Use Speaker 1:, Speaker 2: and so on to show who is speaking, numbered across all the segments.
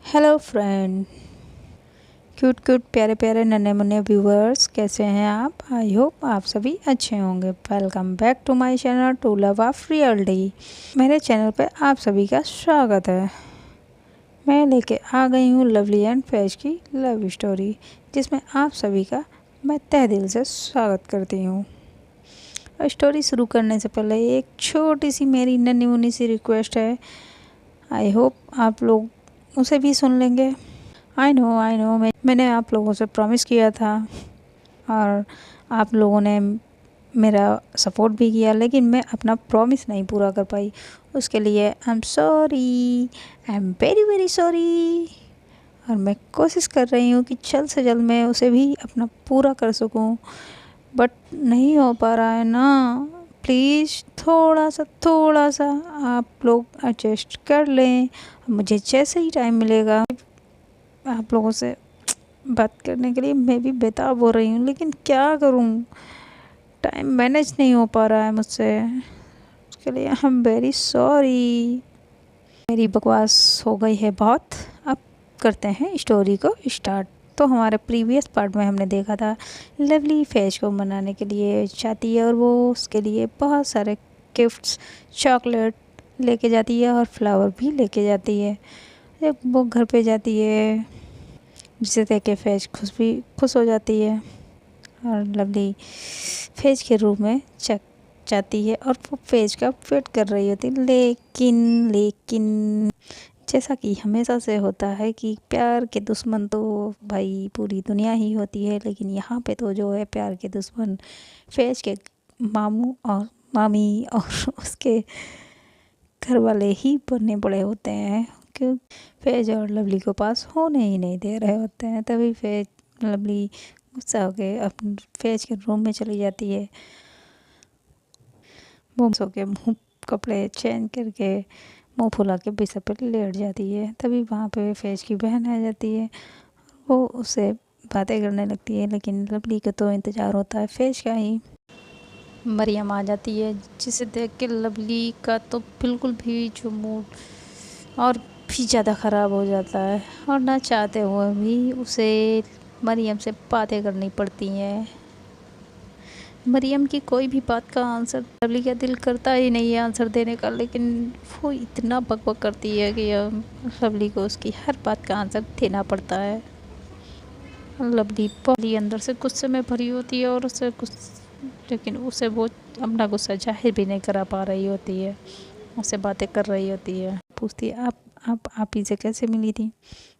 Speaker 1: Hello friend, cute cute प्यारे प्यारे नन्हे मुन्ने व्यूवर्स, कैसे हैं आप? आई होप आप सभी अच्छे होंगे। Welcome back to my channel to love of reality. मेरे चैनल पे आप सभी का स्वागत है। मैं लेके आ गई हूँ लवली एंड फैज की लव स्टोरी, जिसमें आप सभी का मैं तहे दिल से स्वागत करती हूँ। स्टोरी शुरू करने से पहले एक छोटी सी मेरी नन्ही मुन्नी सी रिक्वेस्ट है। आई होप आप लोग उसे भी सुन लेंगे। आई नो मैंने आप लोगों से प्रॉमिस किया था और आप लोगों ने मेरा सपोर्ट भी किया, लेकिन मैं अपना प्रॉमिस नहीं पूरा कर पाई। उसके लिए I am sorry, I am very very sorry. और मैं कोशिश कर रही हूँ कि जल्द से जल्द मैं उसे भी अपना पूरा कर सकूँ, बट नहीं हो पा रहा है ना। प्लीज़ थोड़ा सा आप लोग एडजस्ट कर लें। मुझे जैसे ही टाइम मिलेगा आप लोगों से बात करने के लिए मैं भी बेताब हो रही हूँ, लेकिन क्या करूँ, टाइम मैनेज नहीं हो पा रहा है मुझसे। उसके लिए आई एम वेरी सॉरी। मेरी बकवास हो गई है बहुत। अब करते हैं स्टोरी को स्टार्ट। तो हमारे प्रीवियस पार्ट में हमने देखा था लवली फैज को मनाने के लिए जाती है और वो उसके लिए बहुत सारे गिफ्ट्स, चॉकलेट लेके जाती है और फ्लावर भी लेके जाती है। जब वो घर पे जाती है, जिसे देख के फैज खुश हो जाती है और लवली फैज के रूम में जाती है और वो फैज का वेट कर रही होती है। लेकिन जैसा कि हमेशा से होता है कि प्यार के दुश्मन तो भाई पूरी दुनिया ही होती है, लेकिन यहाँ पे तो जो है प्यार के दुश्मन फैज के मामू और मामी और उसके घर वाले ही बनने पड़े होते हैं, क्यों फैज और लवली को पास होने ही नहीं दे रहे होते हैं। तभी फैज लवली गुस्सा होके अपने फैज के रूम में चली जाती है। वो सो के मुँह कपड़े चेंज करके मुँह फुला के बिस्तर पर लेट जाती है। तभी वहाँ पे फैज की बहन आ जाती है। वो उससे बातें करने लगती है, लेकिन लवली का तो इंतज़ार होता है फैज का ही। मरियम आ जाती है, जिसे देख के लवली का तो बिल्कुल भी जो मूड और भी ज़्यादा ख़राब हो जाता है और ना चाहते हुए भी उसे मरियम से बातें करनी पड़ती हैं। मरियम की कोई भी बात का आंसर लवली का दिल करता ही नहीं है आंसर देने का, लेकिन वो इतना बकबक करती है कि लवली को उसकी हर बात का आंसर देना पड़ता है। लवली अंदर से गुस्से में भरी होती है और लेकिन उसे वो अपना गुस्सा जाहिर भी नहीं करा पा रही होती है। उससे बातें कर रही होती है, पूछती है आप ही से कैसे मिली थी।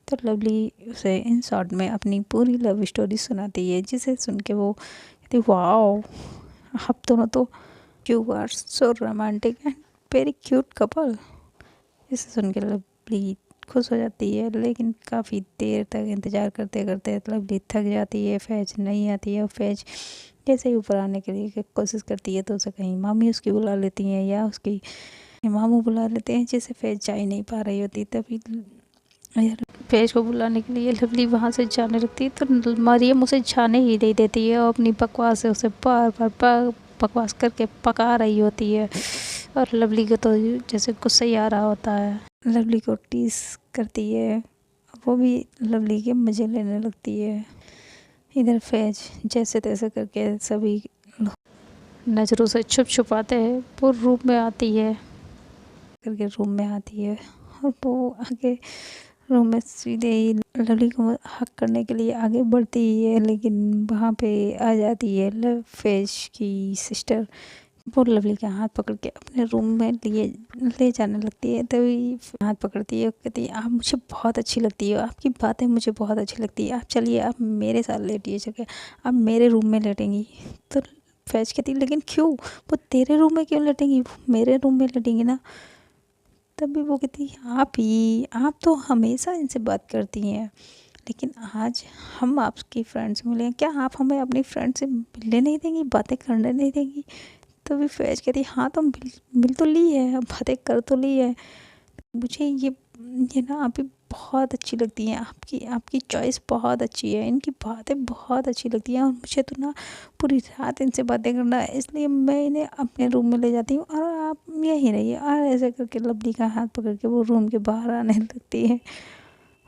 Speaker 1: तो लवली उसे इन शॉर्ट में अपनी पूरी लव स्टोरी सुनाती है, जिसे सुन के वो कहती वाओ, आप दोनों तो you are so romantic and very cute couple. इसे सुन के लवली खुश हो जाती है, लेकिन काफ़ी देर तक इंतज़ार करते करते लवली थक जाती है। फैज नहीं आती है और फैज जैसे ही ऊपर आने के लिए कोशिश करती है तो उसे कहीं मामी उसकी बुला लेती हैं या उसकी मामू बुला लेते हैं, जिसे फैज जा ही नहीं पा रही होती। तभी फैज को बुलाने के लिए लवली वहाँ से जाने लगती है, तो मरियम उसे जाने ही नहीं देती है और अपनी बकवास से उसे बार बार बकवास करके पका रही होती है। और लवली को तो जैसे गुस्सा ही आ रहा होता है, लवली को टीस करती है, वो भी लवली के मज़े लेने लगती है। इधर फैज जैसे तैसे करके सभी नज़रों से छुपाते हैं वो रूम में आती है और वो आगे रूम में सीधे ही लवली को हक करने के लिए आगे बढ़ती है, लेकिन वहाँ पे आ जाती है फैज की सिस्टर। वो लवली का हाथ पकड़ के अपने रूम में ले जाने लगती है। तभी हाथ पकड़ती है, कहती है आप मुझे बहुत अच्छी लगती है, आपकी बातें मुझे बहुत अच्छी लगती है, आप चलिए आप मेरे साथ लेटिए, जगह आप मेरे रूम में लेटेंगी। तो फैज कहती है लेकिन क्यों, वो तेरे रूम में क्यों लेटेंगी, वो मेरे रूम में लेटेंगी ना। तभी वो कहती आप तो हमेशा इनसे बात करती हैं, लेकिन आज हम आपकी फ्रेंड से मिले, क्या आप हमें अपनी फ्रेंड से मिलने नहीं देंगी, बातें करने नहीं देंगी। तो भी फैज कहती हाँ तो मिल तो ली है, बातें कर तो ली है, मुझे ये ना आप भी बहुत अच्छी लगती हैं, आपकी आपकी चॉइस बहुत अच्छी है, इनकी बातें बहुत अच्छी लगती हैं और मुझे तो ना पूरी रात इनसे बातें करना है, इसलिए मैं इन्हें अपने रूम में ले जाती हूँ और आप यहीं रहिए। और ऐसे करके लवली का हाथ पकड़ के वो रूम के बाहर आने लगती है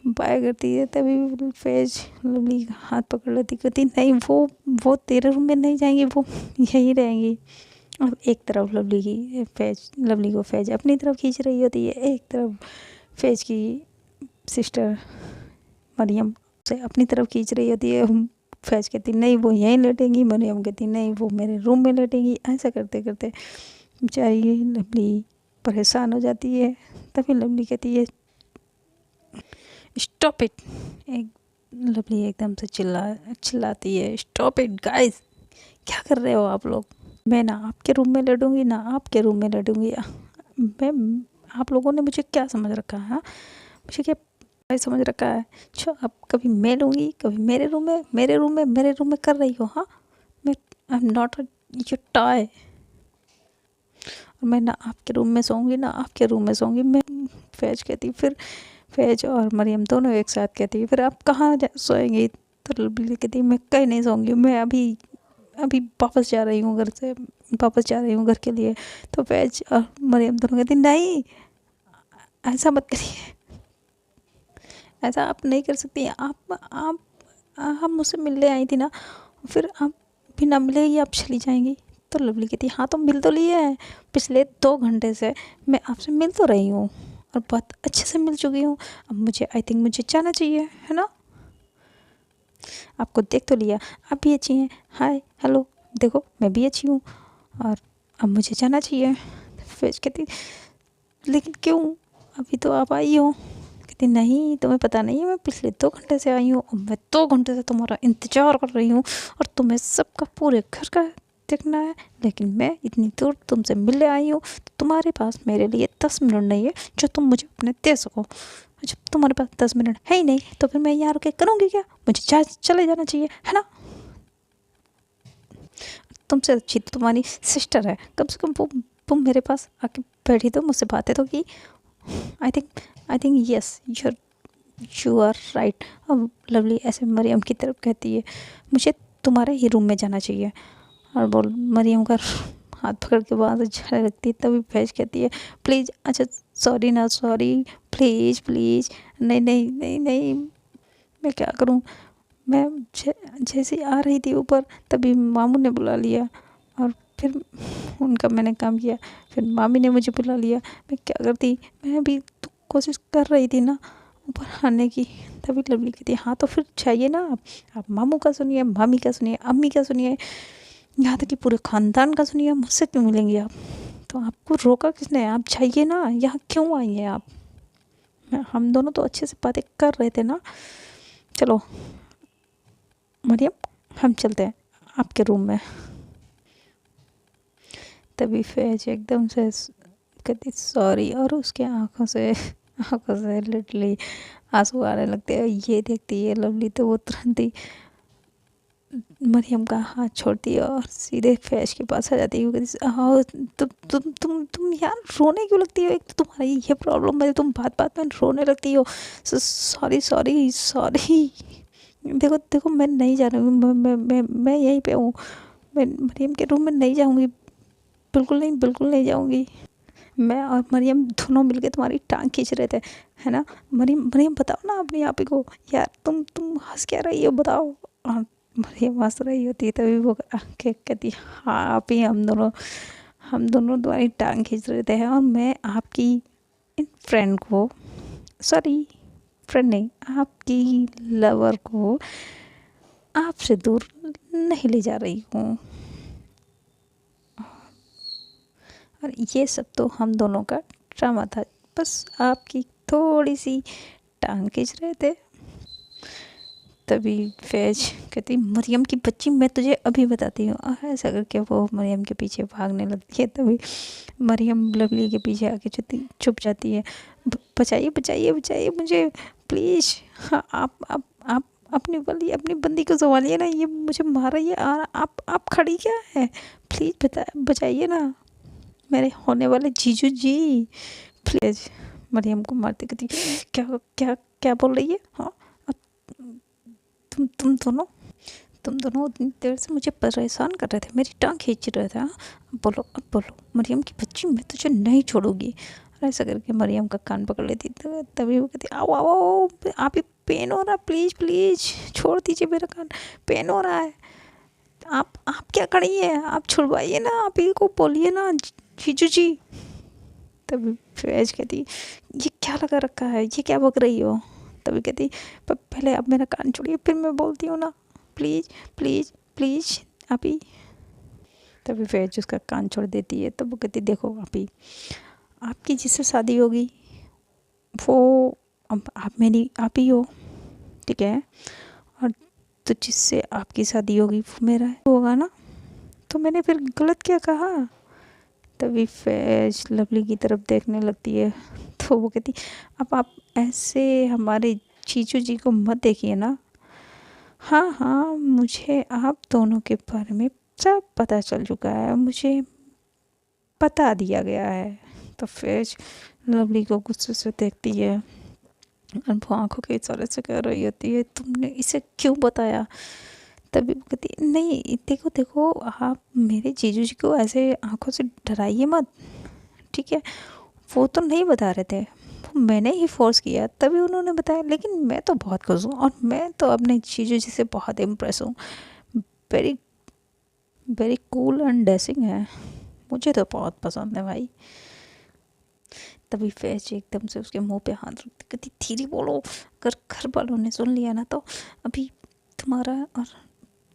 Speaker 1: बाय करती है तभी फैज लवली का हाथ पकड़ लेती, कहती नहीं वो तेरे रूम में नहीं जाएंगी, वो यहीं रहेंगी। और एक तरफ लवली को फैज अपनी तरफ खींच रही होती है, एक तरफ फैज की सिस्टर मरियम से अपनी तरफ खींच रही होती है। फैज कहती नहीं वो यहीं लेटेंगी, मरियम कहती नहीं वो मेरे रूम में लेटेंगी। ऐसा करते करते बेचारी लवली परेशान हो जाती है। तभी लवली कहती है स्टॉप इट। लवली एकदम से चिल्लाती है स्टॉप इट गाइस, क्या कर रहे हो आप लोग? मैं ना आपके रूम में लेटूंगी ना आपके रूम में लेटूंगी। मैं आप लोगों ने मुझे क्या समझ रखा है? मुझे क्या समझ रखा है? अच्छा अब कभी मैं लूँगी कभी मेरे रूम में कर रही हो। हाँ मैं I am not your toy. और मैं ना आपके रूम में सोऊंगी ना आपके रूम में सोऊंगी। मैं फैज कहती, फिर फैज और मरियम दोनों एक साथ कहती है फिर आप कहाँ सोएंगी? तो लवली कहती मैं कहीं नहीं सोऊंगी, मैं अभी वापस जा रही हूँ घर के लिए। तो फैज और मरियम दोनों कहती नहीं ऐसा मत करिए, ऐसा आप नहीं कर सकती। आप मुझसे मिलने आई थी ना, फिर आप बिना मिले ही आप चली जाएंगी। तो लवली कहती हाँ तो मिल तो लिए है, पिछले 2 घंटे से मैं आपसे मिल तो रही हूँ और बहुत अच्छे से मिल चुकी हूँ। अब मुझे आई थिंक मुझे जाना चाहिए, है ना? आपको देख तो लिया, आप भी अच्छी हैं, हाय हेलो देखो मैं भी अच्छी हूँ और अब मुझे जाना चाहिए। फिर कहती लेकिन क्यों, अभी तो आप आई हो। कहती नहीं तुम्हें पता नहीं है, मैं पिछले 2 घंटे से आई हूँ और मैं 2 घंटे से तुम्हारा इंतज़ार कर रही हूँ और तुम्हें सबका पूरे घर का देखना है, लेकिन मैं इतनी दूर तुमसे मिलने आई हूँ तो तुम्हारे पास मेरे लिए 10 मिनट नहीं है जो तुम मुझे अपने दे सको। जब तुम्हारे पास 10 मिनट है ही नहीं तो फिर मैं यहाँ रुके करूँगी क्या? मुझे चले जाना चाहिए, है ना? तुमसे अच्छी तो तुम्हारी सिस्टर है, कम से कम वो मेरे पास आके बैठी तो मुझसे बातें तो की। I think yes you are right. अब लवली ऐसे मरियम की तरफ कहती है मुझे तुम्हारे ही रूम में जाना चाहिए। और बोल मरियम का हाथ पकड़ के वहाँ से जाने लगती है। तभी फैज कहती है प्लीज़, अच्छा सॉरी ना सॉरी, प्लीज़ प्लीज़, नहीं नहीं नहीं नहीं मैं क्या करूँ? मैं जैसे आ रही थी ऊपर तभी मामू ने बुला लिया और फिर उनका मैंने काम किया, फिर मामी ने मुझे बुला लिया। मैं क्या करती, मैं भी तो कोशिश कर रही थी ना ऊपर आने की। तभी लवली कहती हाँ तो फिर चाहिए ना आप मामू का सुनिए, मामी का सुनिए, अम्मी का सुनिए, यहाँ तक कि पूरे ख़ानदान का सुनिए, मुझसे क्यों मिलेंगे आप? तो आपको रोका किसने? आप चाहिए ना, यहाँ क्यों आई हैं आप? हम दोनों तो अच्छे से बातें कर रहे थे ना। चलो मरियम हम चलते हैं आपके रूम में। तभी फैज एकदम से कहती सॉरी और उसके आंखों से लिटरली आंसू आने लगते हैं। ये देखती है लवली तो वो तुरंत ही मरियम का हाथ छोड़ती है और सीधे फैज के पास आ जाती है। वो कहती हाँ तुम यार रोने क्यों लगती हो? एक तो तुम्हारी ये प्रॉब्लम है, तुम बात बात में रोने लगती हो। सॉरी सॉरी सॉरी, देखो देखो मैं नहीं जा रही हूँ, मैं यहीं पे हूँ, मैं मरियम के रूम में नहीं जाऊँगी, बिल्कुल नहीं जाऊँगी। मैं और मरियम दोनों मिलके तुम्हारी टांग खींच रहे थे, है ना? मरियम बताओ ना अपने आप ही को, यार तुम हंस क्या रही हो बताओ। और मरियम हंस रही होती है तभी वो कहती हाँ आप ही हम दोनों तुम्हारी टांग खींच रहे थे और मैं आपकी इन फ्रेंड को, सॉरी फ्रेंड नहीं, आपकी लवर को आपसे दूर नहीं ले जा रही हूँ। और ये सब तो हम दोनों का ड्रामा था, बस आपकी थोड़ी सी टांग खींच रहे थे। तभी फैज कहती मरियम की बच्ची मैं तुझे अभी बताती हूँ। ऐसा करके वो मरियम के पीछे भागने लगती है। तभी मरियम लवली के पीछे आके छुप जाती है। बचाइए बचाइए बचाइए मुझे प्लीज़, हाँ आप अपनी बंदी को संभालिए ना, ये मुझे मार रही है। आप खड़ी क्या है? प्लीज़ बचाइए ना मेरे होने वाले जीजू जी, प्लीज। मरियम को मारती कहती क्या क्या क्या बोल रही है? हाँ तुम दोनों उतनी देर से मुझे परेशान कर रहे थे, मेरी टांग खींच रहे थे। हाँ अब बोलो मरियम की बच्ची मैं तुझे नहीं छोड़ूंगी। और ऐसा करके मरियम का कान पकड़ लेती। तो तभी वो कहती आओ आओ आओ, आप ही पेन हो रहा, प्लीज़ प्लीज़ छोड़ दीजिए मेरा कान, पेन हो रहा है। आप क्या खड़ी है, आप छुड़वाइए ना, आप ही को बोलिए ना जीजू जी। तभी फैज कहती ये क्या लगा रखा है, ये क्या बक रही हो। तभी कहती पहले आप मेरा कान छोड़िए फिर मैं बोलती हूँ ना, प्लीज़ प्लीज़ प्लीज़ आप ही। तभी फैज उसका कान छोड़ देती है। तब वो कहती देखो आप ही, आपकी जिससे शादी होगी वो अब आप ही हो, ठीक है, और तो जिससे आपकी शादी होगी वो मेरा होगा ना, तो मैंने फिर गलत क्या कहा। तभी फैज लवली की तरफ देखने लगती है। तो वो कहती अब आप ऐसे हमारे जीजू जी को मत देखिए ना। हाँ हाँ, मुझे आप दोनों के बारे में सब पता चल चुका है, मुझे बता दिया गया है। तो फैज लवली को गुस्से से देखती है और वो आंखों के इशारे से कह रही होती है तुमने इसे क्यों बताया। तभी वो कहती नहीं देखो देखो, आप मेरे जीजू जी को ऐसे आंखों से डराइए मत, ठीक है, वो तो नहीं बता रहे थे, वो मैंने ही फोर्स किया तभी उन्होंने बताया। लेकिन मैं तो बहुत खुश हूँ और मैं तो अपने जीजू जी से बहुत इम्प्रेस हूँ, very very cool and dashing है, मुझे तो बहुत पसंद है भाई। तभी फैज एकदम से उसके मुंह पे हाथ रखती कहती धीरे बोलो, अगर घर वालों ने सुन लिया ना तो अभी तुम्हारा और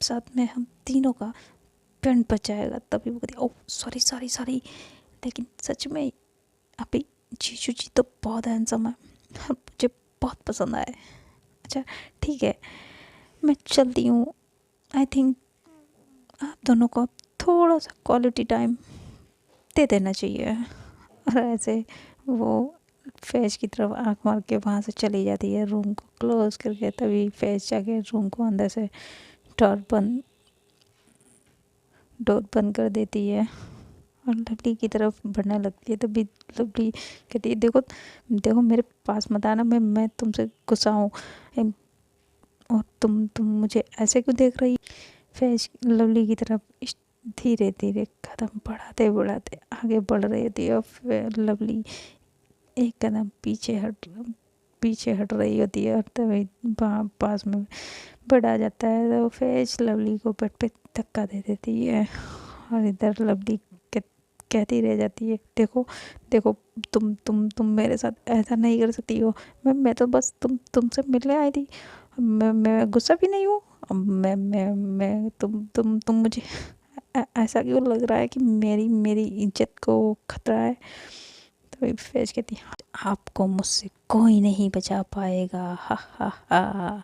Speaker 1: साथ में हम तीनों का बैंड बच जाएगा। तभी वो कहती ओह सॉरी सॉरी सॉरी, लेकिन सच में अभी जीजू जी तो बहुत हैंडसम है और मुझे बहुत पसंद आए। अच्छा ठीक है, मैं चलती हूँ। आई थिंक आप दोनों को अब थोड़ा सा क्वालिटी टाइम दे देना चाहिए। और ऐसे वो फैज की तरफ आंख मार के वहाँ से चली जाती है रूम को क्लोज करके। तभी फैज जाके रूम को अंदर से डोर बंद कर देती है और लवली की तरफ बढ़ने लगती है। तभी लवली कहती है देखो देखो मेरे पास मत आना, मैं तुमसे गुस्सा हूँ और तुम मुझे ऐसे क्यों देख रही। फैज लवली की तरफ धीरे धीरे कदम बढ़ाते बढ़ाते आगे बढ़ रही थी और फिर लवली एक कदम पीछे हट रही होती है और तभी वहाँ पास में बेड आ जाता है। तो फैज लवली को बेड पे धक्का दे देती है और इधर लवली कहती रह जाती है देखो देखो तुम मेरे साथ ऐसा नहीं कर सकती हो, मैं तो बस तुमसे मिलने आई थी, मैं गुस्सा भी नहीं हूँ। अब मैं तुम मुझे ऐसा क्यों लग रहा है कि मेरी मेरी इज्जत को खतरा है। तो फैज कहती है आपको मुझसे कोई नहीं बचा पाएगा, हा हा हा,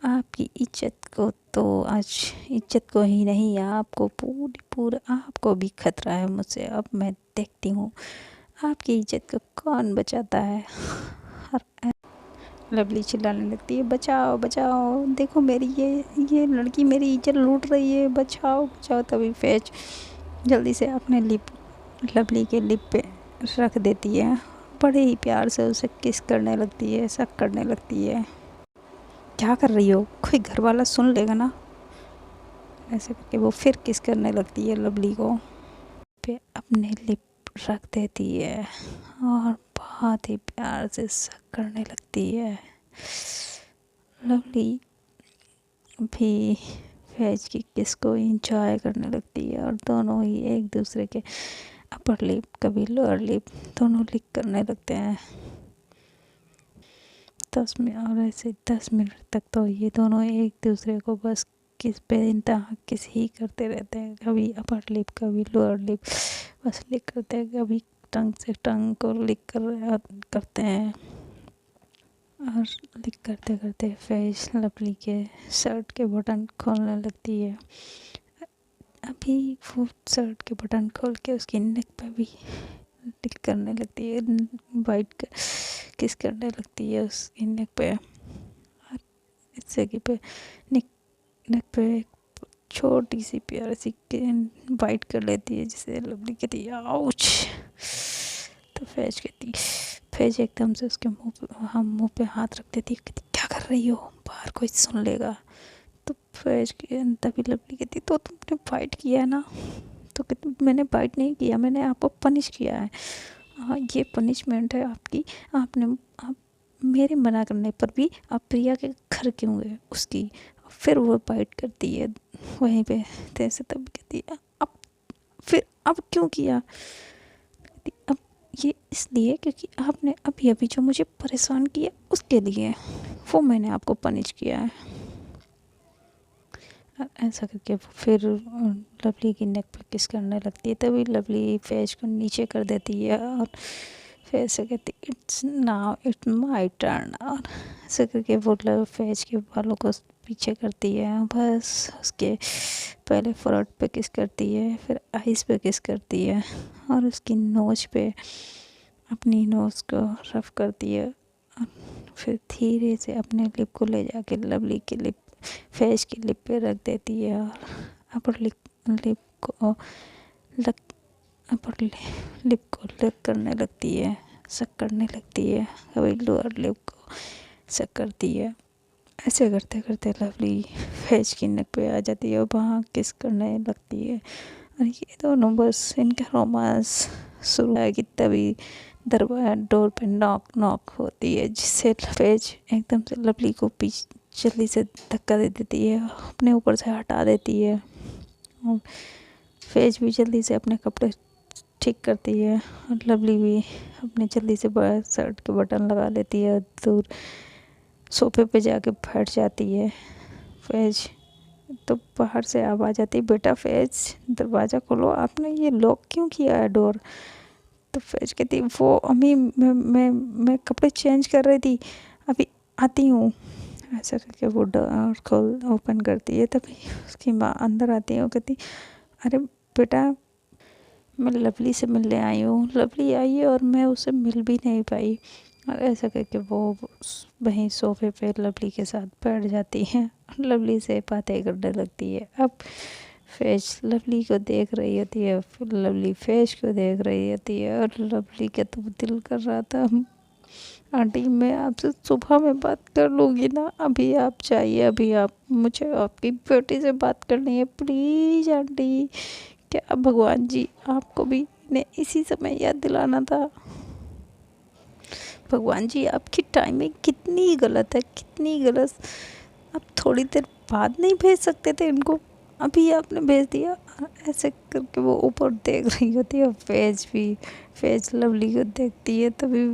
Speaker 1: आपकी इज्जत को तो आज इज्जत को ही नहीं आपको पूरा आपको भी खतरा है मुझसे। अब मैं देखती हूँ आपकी इज्जत को कौन बचाता है। और लवली चिल्लाने लगती है बचाओ बचाओ, देखो मेरी ये लड़की मेरी इज्जत लूट रही है, बचाओ बचाओ। तभी फैज जल्दी से अपने लिप लवली के लिप पे रख देती है, बड़े ही प्यार से उसे किस करने लगती है, ऐसा करने लगती है क्या कर रही हो, कोई घर वाला सुन लेगा ना। ऐसे करके वो फिर किस करने लगती है लवली को, पे अपने लिप रख देती है और बहुत ही प्यार से सक करने लगती है। लवली भी फैज की किस को इंजॉय करने लगती है और दोनों ही एक दूसरे के अपर लिप कभी लोअर लिप दोनों लिक करने लगते हैं। 10 मिनट और ऐसे 10 मिनट तक तो ये दोनों एक दूसरे को बस किस बेइंतहा किस ही करते रहते हैं, कभी अपर लिप कभी लोअर लिप बस लिक करते हैं, कभी टंग से टंग को लिक करते हैं। और लिक करते करते फैज लवली के शर्ट के बटन खोलने लगती है। अभी वो शर्ट के बटन खोल के उसकी नेक पे भी लिक करने लगती है, वाइट किस करने लगती है उसकी नेक पे। और इस जगह पे नेक पे एक छोटी सी प्यारी सी वाइट कर लेती है जिसे लवली कहती है आउच। तो फैज एकदम से उसके मुंह पे हाथ रख देती है, कहती क्या कर रही हो, बाहर कोई सुन लेगा। तो फैज तभी लवली कहती तो तुमने फाइट किया है ना। तो कहती मैंने फाइट नहीं किया, मैंने आपको पनिश किया है ये पनिशमेंट है आपकी। आप मेरे मना करने पर भी आप प्रिया के घर क्यों गए उसकी। फिर वो बाइट करती है वहीं पे तैसे, तब कहती है अब क्यों किया। अब ये इसलिए क्योंकि आपने अभी अभी जो मुझे परेशान किया उसके लिए, वो मैंने आपको पनिश किया है। ऐसा करके फिर लवली की नेक पे किस करने लगती है। तभी लवली फैज को नीचे कर देती है और फिर ऐसे कहती it's now it's my turn, और ऐसे करके वो फैज के बालों को पीछे करती है। बस उसके पहले फोrehead पे किस करती है, फिर आइज़ पे किस करती है, और उसकी नोज पे अपनी नोज़ को रफ करती है। और फिर धीरे से अपने लिप को ले जाके लवली के लिप फेस की लिप पे रख देती है, और अपर लिप को लग अपर लिप को लिप करने लगती है, सक करने लगती है। कभी लोअर लिप को सक करती है। ऐसे करते करते लवली फेस की नेक पे आ जाती है और वहाँ किस करने लगती है। और ये दोनों बस इनका रोमांस शुरू है कि तभी दरवाज़ा डोर पे नॉक नॉक होती है, जिससे फेज एकदम से लवली को जल्दी से धक्का दे देती है, अपने ऊपर से हटा देती है। और फेज भी जल्दी से अपने कपड़े ठीक करती है, और लवली भी अपने जल्दी से शर्ट के बटन लगा लेती है, दूर सोफे पे जाके बैठ जाती है। फेज तो बाहर से आवाज़ आती, बेटा फेज दरवाज़ा खोलो, आपने ये लॉक क्यों किया है डोर। तो फेज कहती वो अम्मी मैं कपड़े चेंज कर रही थी, अभी आती हूँ। ऐसा करके वो डोर खोल ओपन करती है। तभी उसकी माँ अंदर आती है और कहती अरे बेटा मैं लवली से मिलने आई हूँ, लवली आई है और मैं उसे मिल भी नहीं पाई। और ऐसा करके वो वहीं सोफे पे लवली के साथ बैठ जाती है, लवली से बातें करने लगती है। अब फेज लवली को देख रही होती है, फिर लवली फेज को देख रही होती है, और लवली का तो दिल कर रहा था आंटी मैं आपसे सुबह में बात कर लूँगी ना, अभी आप चाहिए, अभी आप मुझे आपकी बेटी से बात करनी है प्लीज़ आंटी। क्या भगवान जी आपको भी ने इसी समय याद दिलाना था। भगवान जी आपकी टाइमिंग कितनी गलत है, कितनी गलत। आप थोड़ी देर बाद नहीं भेज सकते थे इनको, अभी आपने भेज दिया। ऐसे करके वो ऊपर देख रही होती है। फेज लवली को देखती है, तभी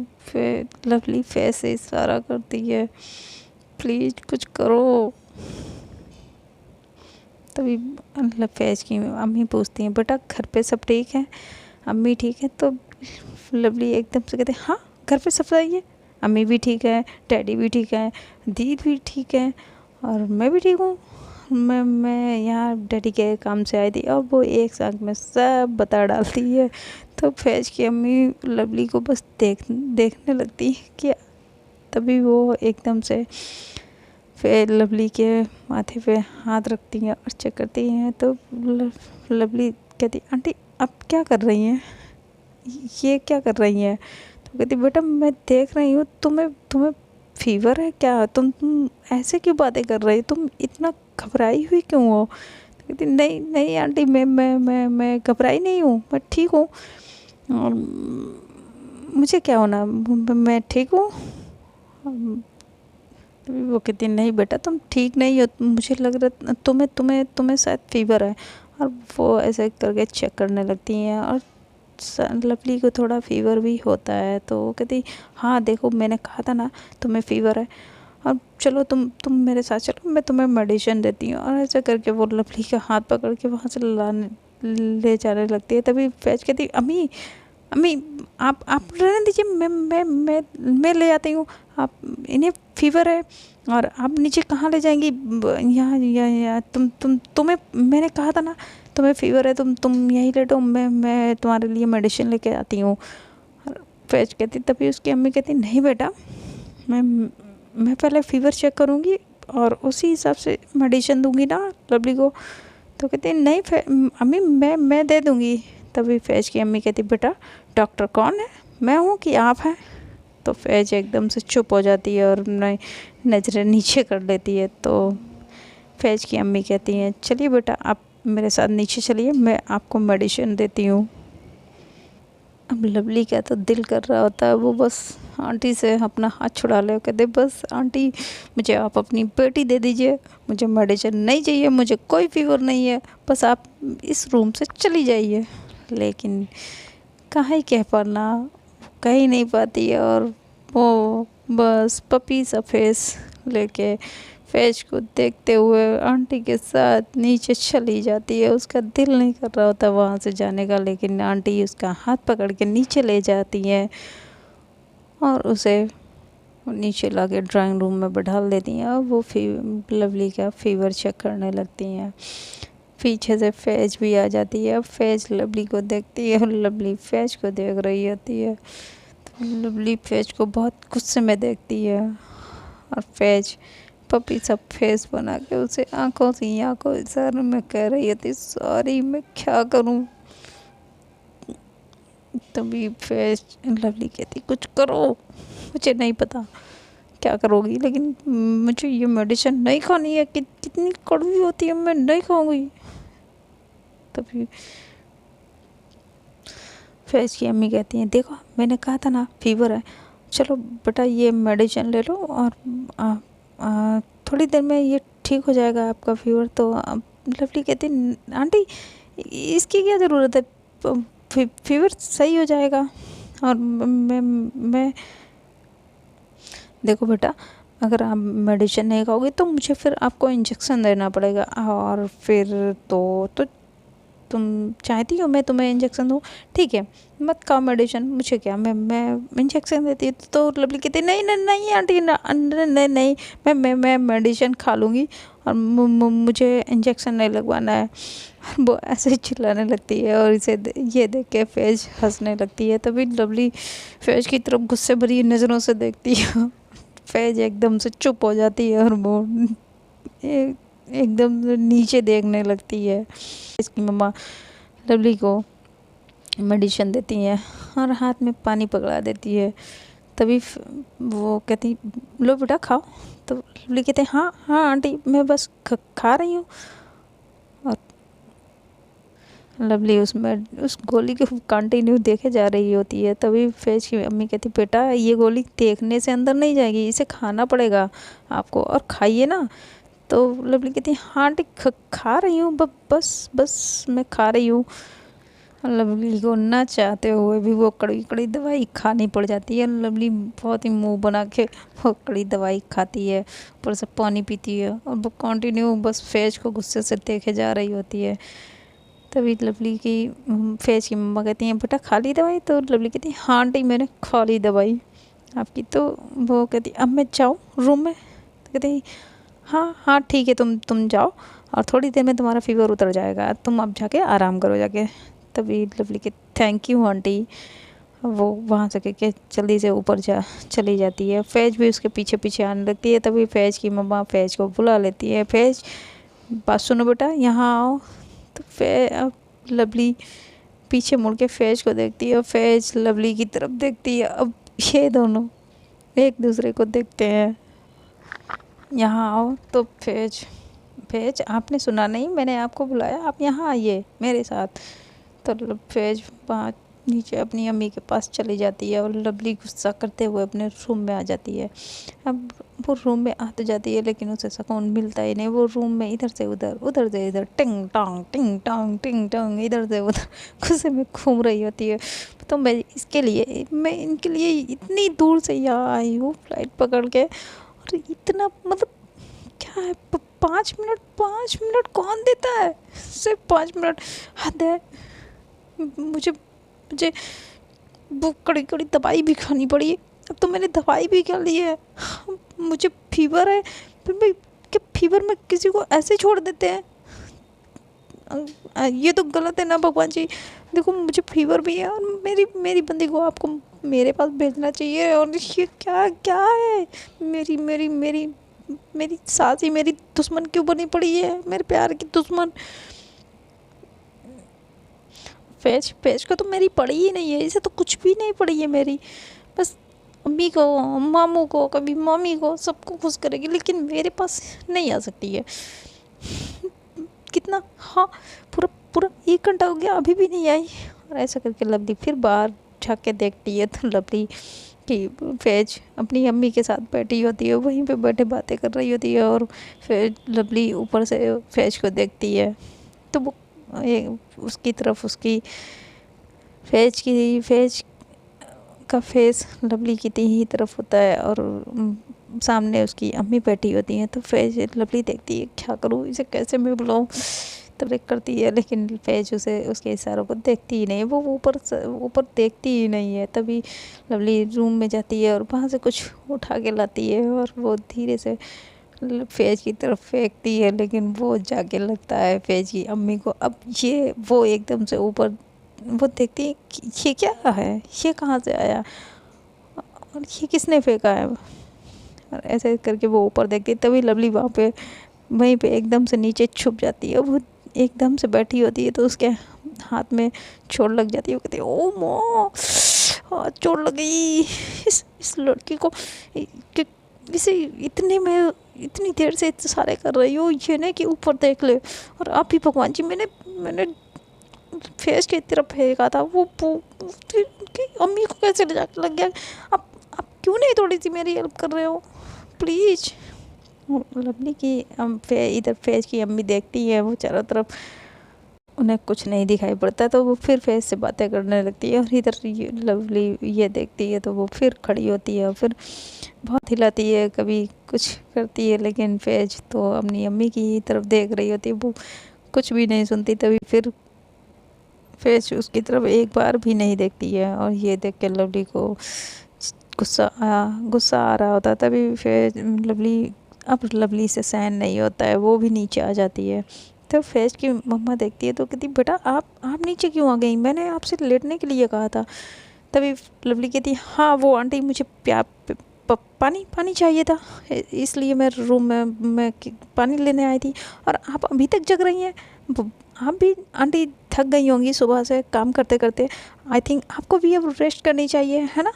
Speaker 1: लवली फेस से इशारा करती है प्लीज़ कुछ करो। तभी फेज की अम्मी पूछती हैं बेटा घर पे सब ठीक है, अम्मी ठीक है। तो लवली एकदम से कहते हैं हाँ घर पे सब सही है, अम्मी भी ठीक है, डैडी भी ठीक है, दीदी भी ठीक है, और मैं भी ठीक हूँ। मैं यहाँ डैडी के काम से आई थी, और वो एक साथ में सब बता डालती है। तो फैज की अम्मी लवली को बस देखने लगती है कि तभी वो एकदम से फिर लवली के माथे पे हाथ रखती हैं और चेक करती हैं। तो लवली कहती आंटी आप क्या कर रही हैं, ये क्या कर रही हैं। तो कहती बेटा मैं देख रही हूँ तुम्हें फीवर है क्या, तुम ऐसे क्यों बातें कर रही, तुम इतना घबराई हुई क्यों हो। तो कहती नहीं नहीं आंटी मैं घबराई नहीं हूँ, मैं ठीक हूँ, और मुझे क्या होना, मैं ठीक हूँ। वो कहती नहीं बेटा तुम ठीक नहीं हो, मुझे लग रहा तुम्हें शायद फीवर है। और वो ऐसे करके चेक करने लगती हैं, और लवली को थोड़ा फीवर भी होता है। तो वो कहती हाँ देखो मैंने कहा था ना तुम्हें फ़ीवर है, और चलो तुम मेरे साथ चलो, मैं तुम्हें मेडिसिन देती हूँ। और ऐसे करके वो लवली का हाथ पकड़ के वहाँ से ले जाने लगती है। तभी फैज कहती अम्मी अम्मी आप रहने दीजिए, मैं ले आती हूँ, आप इन्हें फीवर है और आप नीचे कहाँ ले जाएंगी, यहाँ तुम्हें मैंने कहा था ना तुम्हें फ़ीवर है, तुम यहीं लेटो, मैं तुम्हारे लिए मेडिसिन लेके आती हूँ। फैज कहती तभी उसकी अम्मी कहती नहीं बेटा मैं पहले फ़ीवर चेक करूँगी और उसी हिसाब से मेडिसिन दूँगी ना लवली को। तो कहती नहीं अम्मी मैं दे दूँगी। तभी फैज की अम्मी कहती बेटा डॉक्टर कौन है, मैं हूँ कि आप हैं। तो फैज एकदम से चुप हो जाती है और नज़रें नीचे कर लेती है। तो फैज की अम्मी कहती हैं चलिए बेटा आप मेरे साथ नीचे चलिए, मैं आपको मेडिसिन देती हूँ। अब लवली का तो दिल कर रहा होता है वो बस आंटी से अपना हाथ छुड़ा ले, कहते बस आंटी मुझे आप अपनी बेटी दे दीजिए, मुझे मेडिसिन नहीं चाहिए, मुझे कोई फीवर नहीं है, बस आप इस रूम से चली जाइए। लेकिन कहाँ ही कह पाना, कह ही नहीं पाती है और वो बस पपी सा फेस लेके फैज को देखते हुए आंटी के साथ नीचे चली जाती है। उसका दिल नहीं कर रहा होता वहाँ से जाने का, लेकिन आंटी उसका हाथ पकड़ के नीचे ले जाती है और उसे नीचे लाके ड्राइंग रूम में बैठा देती हैं और वो लवली का फीवर चेक करने लगती हैं। पीछे से फैज भी आ जाती है। फैज लवली को देखती है और लवली फैज को देख रही होती है। तो लवली फैज को बहुत गुस्से में देखती है और फैज पपी सब फेस बना के उसे आंखों से आंखों इशारों में कह रही थी सॉरी मैं क्या करूं। तभी फैज लवली कहती कुछ करो, मुझे नहीं पता क्या करोगी, लेकिन मुझे ये मेडिसिन नहीं खानी है, कितनी कड़वी होती है, मैं नहीं खाऊंगी। तभी फैज की अम्मी कहती हैं देखो मैंने कहा था ना फीवर है, चलो बेटा ये मेडिसिन ले लो और थोड़ी देर में ये ठीक हो जाएगा आपका फीवर। तो लवली कहती आंटी इसकी क्या ज़रूरत है, फीवर सही हो जाएगा। और मैं देखो बेटा अगर आप मेडिसिन नहीं खाओगे तो मुझे फिर आपको इंजेक्शन देना पड़ेगा और फिर तो तुम चाहती हो मैं तुम्हें इंजेक्शन दूँ, ठीक है मत खाओ मेडिसिन, मुझे क्या मैं इंजेक्शन देती तो लवली कहती नहीं नहीं नहीं आंटी नहीं नहीं मैं मेडिसिन खा लूँगी और मुझे इंजेक्शन नहीं लगवाना है। वो ऐसे ही चिल्लाने लगती है और इसे ये देख के फैज हंसने लगती है। तभी लवली फैज की तरफ गुस्से भरी नज़रों से देखती है। फैज एकदम से चुप हो जाती है और वो एकदम नीचे देखने लगती है। इसकी मम्मा लवली को मेडिसिन देती है और हाथ में पानी पकड़ा देती है। तभी वो कहती लो बेटा खाओ। तो लवली कहते हाँ हाँ आंटी मैं बस खा रही हूँ। और लवली उस गोली को कंटिन्यू देखे जा रही होती है। तभी फैज की अम्मी कहती बेटा ये गोली देखने से अंदर नहीं जाएगी, इसे खाना पड़ेगा आपको और खाइए ना। तो लवली कहती हाँ आंटी खा रही हूँ, बस बस मैं खा रही हूँ। लवली को ना चाहते हुए भी वो कड़ी कड़ी दवाई खानी पड़ जाती है। लवली बहुत ही मुंह बना के वो कड़ी दवाई खाती है, ऊपर से पानी पीती है और वो कंटिन्यू बस फैज को गुस्से से देखे जा रही होती है। तभी लवली की फैज की मम्मा कहती हैं बेटा खा ली दवाई। तो लवली कहती हाँ आंटी मैंने खा ली दवाई आपकी। तो वो कहती अब मैं जाऊँ रूम में। तो कहती हाँ हाँ ठीक है तुम जाओ और थोड़ी देर में तुम्हारा फीवर उतर जाएगा, तुम अब जाके आराम करो जाके। तभी लवली के थैंक यू आंटी वो वहाँ से कह के जल्दी से ऊपर चली जाती है। फैज भी उसके पीछे पीछे आने लगती है। तभी फैज की मम्मा फैज को बुला लेती है फैज बात सुनो बेटा यहाँ आओ। तो अब लवली पीछे मुड़ के फैज को देखती है और फैज लवली की तरफ देखती है। अब ये दोनों एक दूसरे को देखते हैं। यहाँ आओ। तो फैज आपने सुना नहीं, मैंने आपको बुलाया, आप यहाँ आइए मेरे साथ। तो फैज वहाँ नीचे अपनी अम्मी के पास चली जाती है और लवली गुस्सा करते हुए अपने रूम में आ जाती है। अब वो रूम में आ तो जाती है लेकिन उसे सुकून मिलता ही नहीं। वो रूम में इधर से उधर टिंग टांग इधर से उधर गुस्से में घूम रही होती है। तो मैं इनके लिए इतनी दूर से यहाँ आई हूँ फ्लाइट पकड़ के, और इतना मतलब क्या है 5 मिनट कौन देता है, सिर्फ 5 मिनट हद है। मुझे वो कड़ी कड़ी दवाई भी खानी पड़ी। अब तो मैंने दवाई भी खा ली है, मुझे फीवर है, फिर मैं क्या फीवर में किसी को ऐसे छोड़ देते हैं, ये तो गलत है ना भगवान जी। देखो मुझे फीवर भी है और मेरी बंदी को आपको मेरे पास भेजना चाहिए। और ये क्या क्या है, मेरी सास ही मेरी दुश्मन क्यों बनी पड़ी है, मेरे प्यार की दुश्मन। फैज को तो मेरी पड़ी ही नहीं है, इसे तो कुछ भी नहीं पड़ी है मेरी। बस अम्मी को मामू को कभी मम्मी को सबको खुश करेगी, लेकिन मेरे पास नहीं आ सकती है। कितना हाँ पूरा 1 घंटा हो गया अभी भी नहीं आई। और ऐसा करके लवली फिर बाहर झाँक के देखती है तो लवली कि फैज अपनी अम्मी के साथ बैठी होती है, वहीं पे बैठे बातें कर रही होती है और फिर लवली ऊपर से फैज को देखती है तो वो उसकी तरफ उसकी फैज का फेस लवली की ही तरफ होता है और सामने उसकी अम्मी बैठी होती हैं। तो फैज लवली देखती है क्या करूँ, इसे कैसे मैं बुलाऊँ, तब करती है, लेकिन फैज उसे उसके इशारों को देखती ही नहीं है, वो ऊपर देखती ही नहीं है। तभी लवली रूम में जाती है और वहाँ से कुछ उठा के लाती है और वो धीरे से फैज की तरफ फेंकती है, लेकिन वो जाके लगता है फैज की अम्मी को। अब ये वो एकदम से ऊपर वो देखती है कि ये क्या है, ये कहाँ से आया और ये किसने फेंका है, और ऐसे करके वो ऊपर देखती है। तभी लवली वहीं पे एकदम से नीचे छुप जाती है। वो एकदम से बैठी होती है तो उसके हाथ में चोट लग जाती है। वो कहती है ओ मो, चोट लग गई इस लड़की को, इसे इतनी देर से सारे कर रही हो, ये नहीं कि ऊपर देख ले। और आप भी भगवान जी, मैंने फेस की तरफ फेंका था, वो उनकी अम्मी को कैसे ले जाके लग गया। आप क्यों नहीं थोड़ी सी मेरी हेल्प कर रहे हो प्लीज़। लवली की इधर फैज की अम्मी देखती है, वो चारों तरफ उन्हें कुछ नहीं दिखाई पड़ता तो वो फिर फैज से बातें करने लगती है। और इधर लवली ये देखती है तो वो फिर खड़ी होती है और फिर बहुत हिलाती है, कभी कुछ करती है, लेकिन फैज तो अपनी अम्मी की तरफ देख रही होती है, वो कुछ भी नहीं सुनती। तभी फिर फैज उसकी तरफ एक बार भी नहीं देखती है और ये देख के लवली को गुस्सा आ रहा होता। तभी फैज अब लवली से सहन नहीं होता है, वो भी नीचे आ जाती है। तो फैज की मम्मा देखती है तो कहती बेटा आप नीचे क्यों आ गई, मैंने आपसे लेटने के लिए कहा था। तभी लवली कहती हाँ वो आंटी मुझे पानी चाहिए था, इसलिए मैं रूम में पानी लेने आई थी। और आप अभी तक जग रही हैं, आप भी आंटी थक गई होंगी सुबह से काम करते करते, आई थिंक आपको भी अब रेस्ट करनी चाहिए, है ना।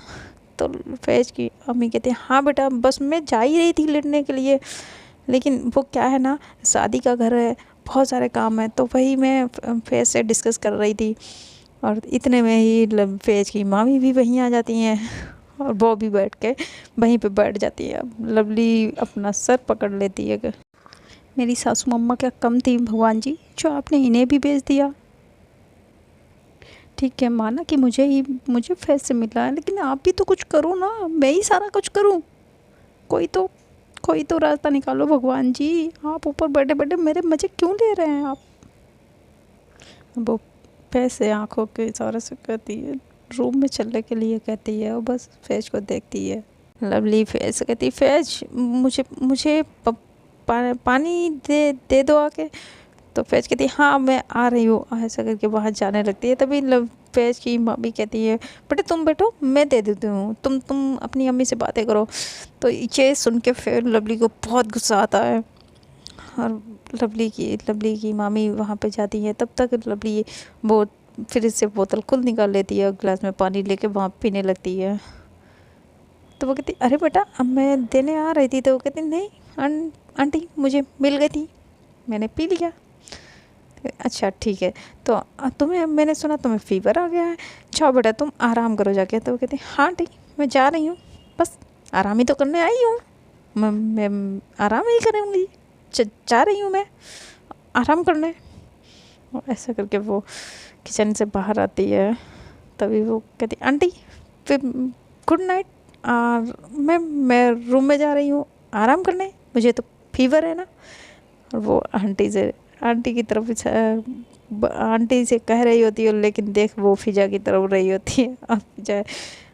Speaker 1: तो फैज की अम्मी कहती है हाँ बेटा, बस मैं जा ही रही थी लेटने के लिए, लेकिन वो क्या है ना, शादी का घर है, बहुत सारे काम है, तो वही मैं फैज से डिस्कस कर रही थी। और इतने में ही फैज की मामी भी वहीं आ जाती हैं और वो भी बैठ के वहीं पे बैठ जाती है। अब लवली अपना सर पकड़ लेती है कि मेरी सासू मम्मा क्या कम थी भगवान जी, जो आपने इन्हें भी भेज दिया। ठीक है माना कि मुझे फैज से मिला है, लेकिन आप भी तो कुछ करो ना, मैं ही सारा कुछ करूं, कोई तो रास्ता निकालो भगवान जी, आप ऊपर बैठे बैठे मेरे मज़े क्यों ले रहे हैं आप। वो पैसे आंखों के इशारे से कहती है, रूम में चलने के लिए कहती है और बस फैज को देखती है। लवली फैज से कहती फैज मुझे पानी दे दो आके। तो फैज कहती है हाँ मैं आ रही हूँ, ऐसा करके वहाँ जाने लगती है। तभी फैज की मम्मी कहती है बेटे तुम बैठो, मैं दे देती हूँ, तुम अपनी अम्मी से बातें करो। तो ये सुन के फिर लवली को बहुत गुस्सा आता है और लवली की मामी वहाँ पे जाती है। तब तक लवली वो फिर से बोतल खुद निकाल लेती है और गिलास में पानी लेके वहाँ पीने लगती है। तो वो कहती अरे बेटा अब मैं देने आ रही थी, तो वो कहती नहीं आंटी मुझे मिल गई थी, मैंने पी लिया। अच्छा ठीक है, तो तुम्हें मैंने सुना तुम्हें फ़ीवर आ गया है, जाओ बेटा तुम आराम करो जाके। तो वो कहती हाँ ठीक मैं जा रही हूँ, बस आराम ही तो करने आई हूँ, मैं आराम ही करूँगी, जा रही हूँ मैं आराम करने। और ऐसा करके वो किचन से बाहर आती है। तभी वो कहती आंटी फिर गुड नाइट, मैं रूम में जा रही हूँ आराम करने, मुझे तो फीवर है ना। और वो आंटी की तरफ आंटी से कह रही होती है, लेकिन देख वो फिजा की तरफ रही होती है। अब फिजा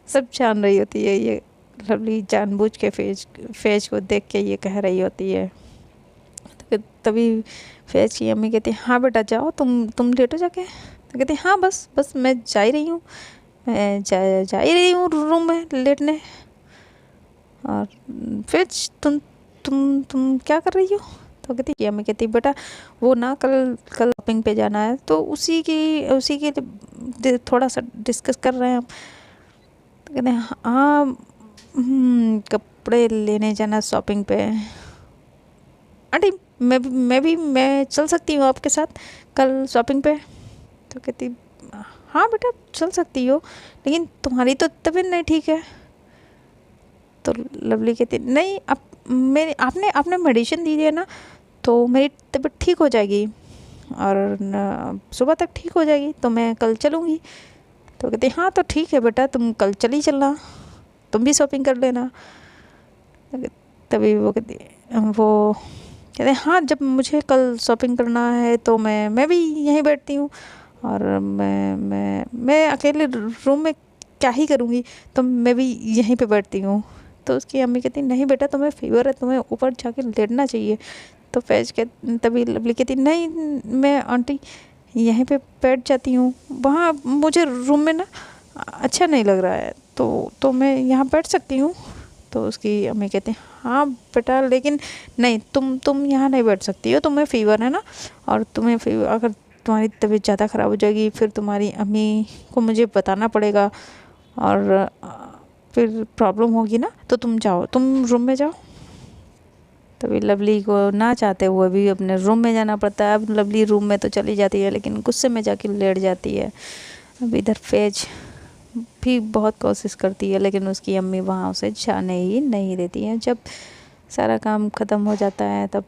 Speaker 1: सब जान रही होती है, ये लवली जानबूझ के फैज को देख के ये कह रही होती है। तो तभी फैज की अम्मी कहती है हाँ बेटा जाओ तुम लेटो जाके। तो कहती हाँ बस मैं जा ही रही हूँ, मैं जा ही रही हूँ रूम में लेटने। और फिर तुम क्या कर रही हो। तो कहती अम्मी कहती बेटा वो ना कल शॉपिंग पे जाना है, तो उसी के थोड़ा सा डिस्कस कर रहे हैं हम। तो कहते हैं हाँ कपड़े लेने जाना शॉपिंग पे। आंटी मैं चल सकती हूँ आपके साथ कल शॉपिंग पे। तो कहती हाँ बेटा चल सकती हो, लेकिन तुम्हारी तो तबीयत नहीं ठीक है। तो लवली कहती नहीं, अब मेरे आपने आपने मेडिसिन दी है ना, तो मेरी तबीयत ठीक हो जाएगी और सुबह तक ठीक हो जाएगी, तो मैं कल चलूँगी। तो कहती हाँ तो ठीक है बेटा, तुम कल चली चलना, तुम भी शॉपिंग कर लेना। तभी वो कहते हाँ, जब मुझे कल शॉपिंग करना है तो मैं भी यहीं बैठती हूँ, और मैं अकेले रूम में क्या ही करूँगी, तो मैं भी यहीं पे बैठती हूँ। तो उसकी अम्मी कहती नहीं बेटा, तुम्हें फीवर है, तुम्हें ऊपर जाके लेटना चाहिए। तो फैज के तभी लवली कहती नहीं, मैं आंटी यहीं पे बैठ जाती हूँ, वहाँ मुझे रूम में ना अच्छा नहीं लग रहा है, तो मैं यहाँ बैठ सकती हूँ। तो उसकी अम्मी कहती हाँ बेटा, लेकिन नहीं, तुम यहाँ नहीं बैठ सकती हो, तुम्हें फ़ीवर है ना, और तुम्हें फीवर, अगर तुम्हारी तबीयत ज़्यादा ख़राब हो जाएगी फिर तुम्हारी अम्मी को मुझे बताना पड़ेगा, और फिर प्रॉब्लम होगी ना, तो तुम जाओ, तुम रूम में जाओ। तभी लवली को ना चाहते हुए भी अपने रूम में जाना पड़ता है। अब लवली रूम में तो चली जाती है, लेकिन गुस्से में जाके लेट जाती है। अब इधर फैज भी बहुत कोशिश करती है, लेकिन उसकी अम्मी वहाँ उसे जाने ही नहीं देती है। जब सारा काम ख़त्म हो जाता है तब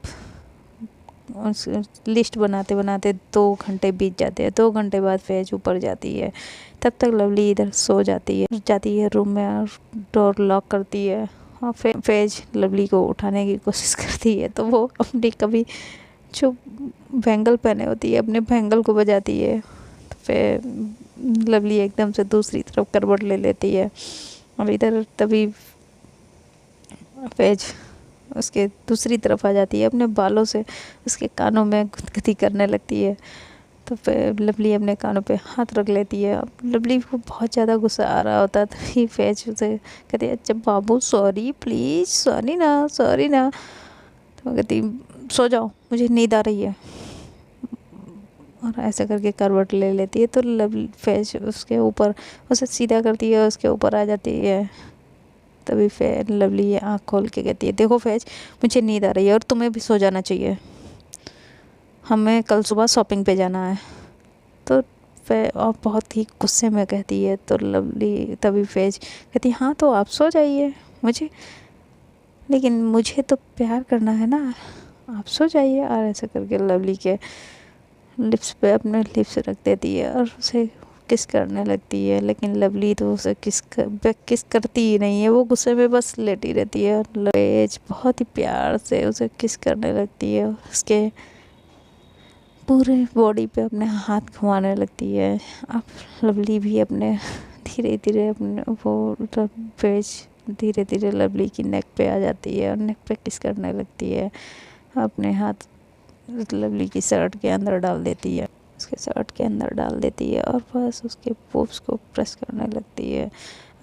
Speaker 1: उस लिस्ट बनाते बनाते 2 घंटे बीत जाते हैं। 2 घंटे बाद फैज ऊपर जाती है, तब तक लवली इधर सो जाती है रूम में, और डोर लॉक करती है। और फैज लवली को उठाने की कोशिश करती है, तो वो अपनी कभी जो बैंगल पहने होती है अपने बैंगल को बजाती है। तो फिर लवली एकदम से दूसरी तरफ करवट ले लेती है, और इधर तभी फैज उसके दूसरी तरफ आ जाती है, अपने बालों से उसके कानों में गुदगुदी करने लगती है। तो फिर लवली अपने कानों पे हाथ रख लेती है। अब लवली को बहुत ज़्यादा गुस्सा आ रहा होता है, तो ही फैज उसे कहती है अच्छा बाबू सॉरी, प्लीज़ सॉरी ना, सॉरी ना। तो कहती सो जाओ, मुझे नींद आ रही है, और ऐसे करके करवट ले लेती है। तो लवली फैज उसके ऊपर उसे सीधा करती है, उसके ऊपर आ जाती है। तभी फिर लवली ये आँख खोल के कहती है देखो फैज, मुझे नींद आ रही है और तुम्हें भी सो जाना चाहिए, हमें कल सुबह शॉपिंग पे जाना है। तो फिर और बहुत ही गुस्से में कहती है। तो लवली तभी फैज कहती हाँ तो आप सो जाइए, लेकिन मुझे तो प्यार करना है ना, आप सो जाइए। और ऐसे करके लवली के लिप्स पे अपने लिप्स रख देती है और उसे किस करने लगती है। लेकिन लवली तो उसे किस करती ही नहीं है, वो गुस्से में बस लेटी रहती है। फैज बहुत ही प्यार से उसे किस करने लगती है, उसके पूरे बॉडी पे अपने हाथ घुमाने लगती है। अब लवली भी अपने धीरे धीरे अपने वो फैज धीरे धीरे लवली की नेक पे आ जाती है और नेक पे किस करने लगती है। अपने हाथ लवली की शर्ट के अंदर डाल देती है, उसके शर्ट के अंदर डाल देती है, और बस उसके पोप्स को प्रेस करने लगती है।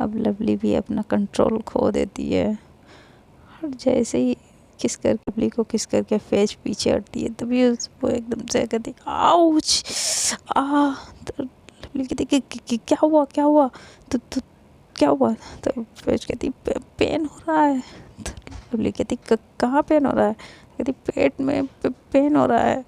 Speaker 1: अब लवली भी अपना कंट्रोल खो देती है, और जैसे ही किस कर लवली को किस करके फैज पीछे हटती है, तभी वो एकदम से कहती आउच आ। तो लवली कहती कि क्या हुआ, क्या हुआ, तो क्या हुआ। तो फैज कहती पेन हो रहा है। तो लवली कहती कहाँ पेन हो रहा है, कहती पेट में पेन हो रहा है।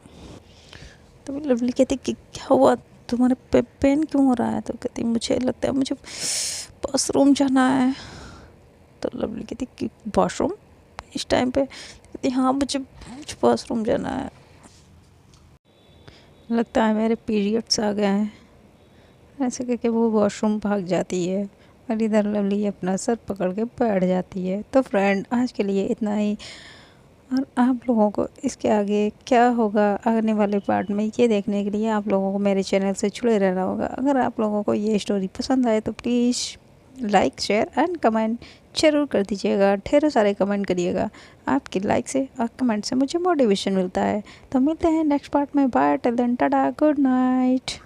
Speaker 1: तो लवली कहती कि क्या हुआ, तुम्हारे पेन क्यों हो रहा है। तो कहती मुझे लगता है मुझे वॉशरूम जाना है। तो लवली कहती कि वॉशरूम इस टाइम पे, कहती हाँ मुझे वॉशरूम जाना है, लगता है मेरे पीरियड्स आ गए हैं। ऐसे करके वो वॉशरूम भाग जाती है, और इधर लवली अपना सर पकड़ के बैठ जाती है। तो फ्रेंड आज के लिए इतना ही, और आप लोगों को इसके आगे क्या होगा आने वाले पार्ट में, ये देखने के लिए आप लोगों को मेरे चैनल से जुड़े रहना होगा। अगर आप लोगों को ये स्टोरी पसंद आए तो please like share and comment ज़रूर कर दीजिएगा, ढेरों सारे कमेंट करिएगा। आपकी लाइक से और कमेंट से मुझे मोटिवेशन मिलता है। तो मिलते हैं नेक्स्ट पार्ट में, bye till then, tata, good night.